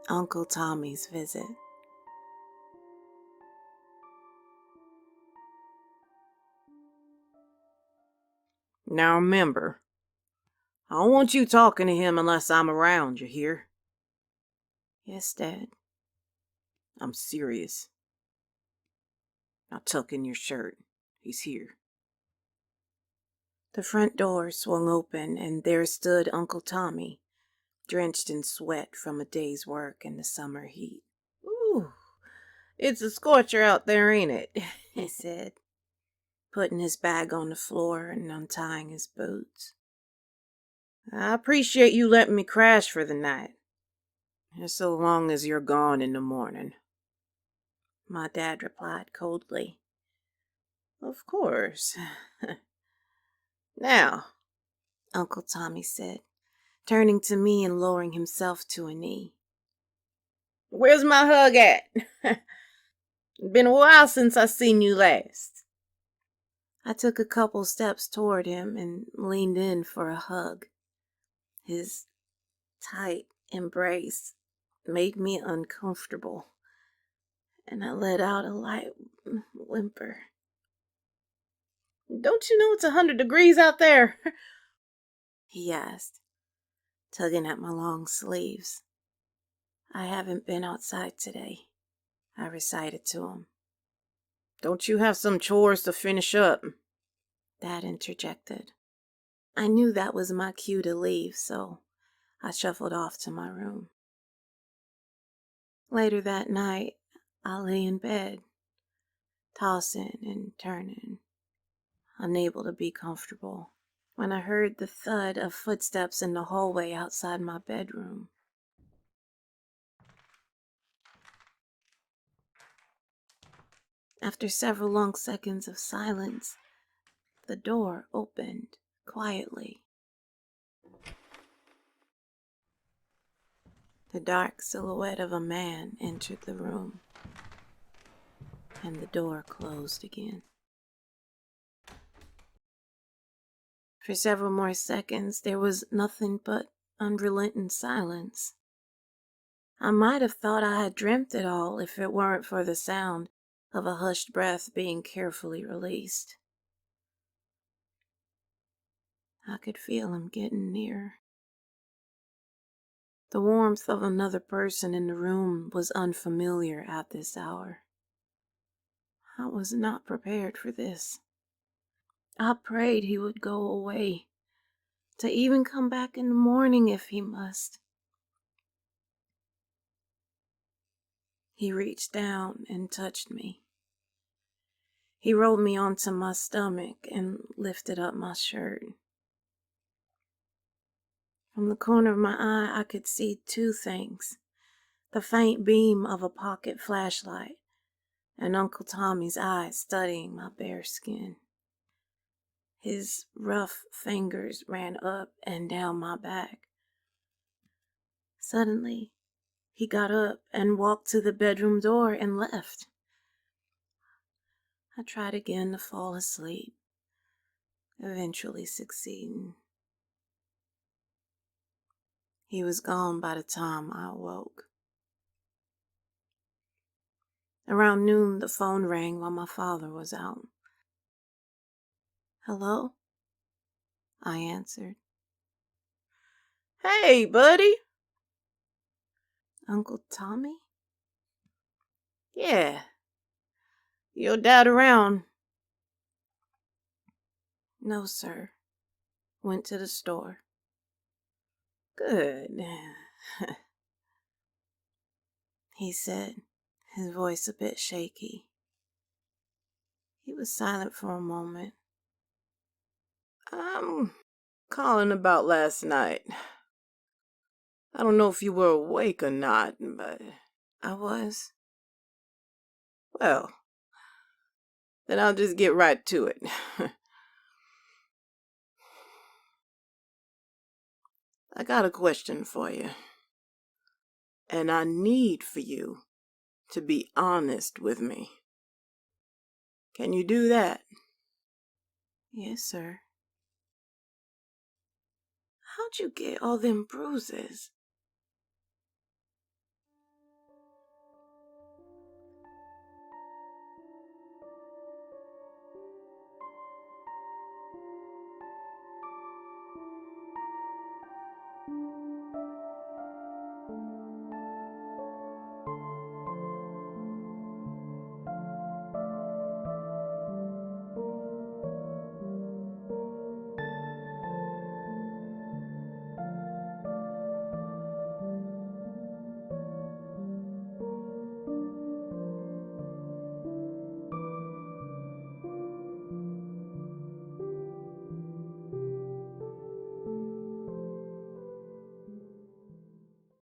Uncle Tommy's visit. Now remember, I don't want you talking to him unless I'm around, you hear? Yes, Dad. I'm serious. Now tuck in your shirt. He's here. The front door swung open, and there stood Uncle Tommy, drenched in sweat from a day's work in the summer heat. Ooh, it's a scorcher out there, ain't it? He said, putting his bag on the floor and untying his boots. I appreciate you letting me crash for the night. Just so long as you're gone in the morning. My dad replied coldly. Of course. Now, Uncle Tommy said, turning to me and lowering himself to a knee. Where's my hug at? Been a while since I seen you last. I took a couple steps toward him and leaned in for a hug. His tight embrace made me uncomfortable, and I let out a light whimper. Don't you know it's 100 degrees out there? He asked, tugging at my long sleeves. I haven't been outside today, I recited to him. Don't you have some chores to finish up? Dad interjected. I knew that was my cue to leave, so I shuffled off to my room. Later that night, I lay in bed, tossing and turning, unable to be comfortable, when I heard the thud of footsteps in the hallway outside my bedroom. After several long seconds of silence, the door opened quietly. The dark silhouette of a man entered the room, and the door closed again. For several more seconds, there was nothing but unrelenting silence. I might have thought I had dreamt it all if it weren't for the sound of a hushed breath being carefully released. I could feel him getting near. The warmth of another person in the room was unfamiliar at this hour. I was not prepared for this. I prayed he would go away, to even come back in the morning if he must. He reached down and touched me. He rolled me onto my stomach and lifted up my shirt. From the corner of my eye, I could see two things: the faint beam of a pocket flashlight and Uncle Tommy's eyes studying my bare skin. His rough fingers ran up and down my back. Suddenly, he got up and walked to the bedroom door and left. I tried again to fall asleep, eventually succeeding. He was gone by the time I awoke. Around noon, the phone rang while my father was out. Hello? I answered. Hey, buddy. Uncle Tommy? Yeah. Your dad around? No, sir. Went to the store. Good. He said, his voice a bit shaky. He was silent for a moment. I'm calling about last night. I don't know if you were awake or not, but... I was. Well, then I'll just get right to it. I got a question for you. And I need for you to be honest with me. Can you do that? Yes, sir. How'd you get all them bruises?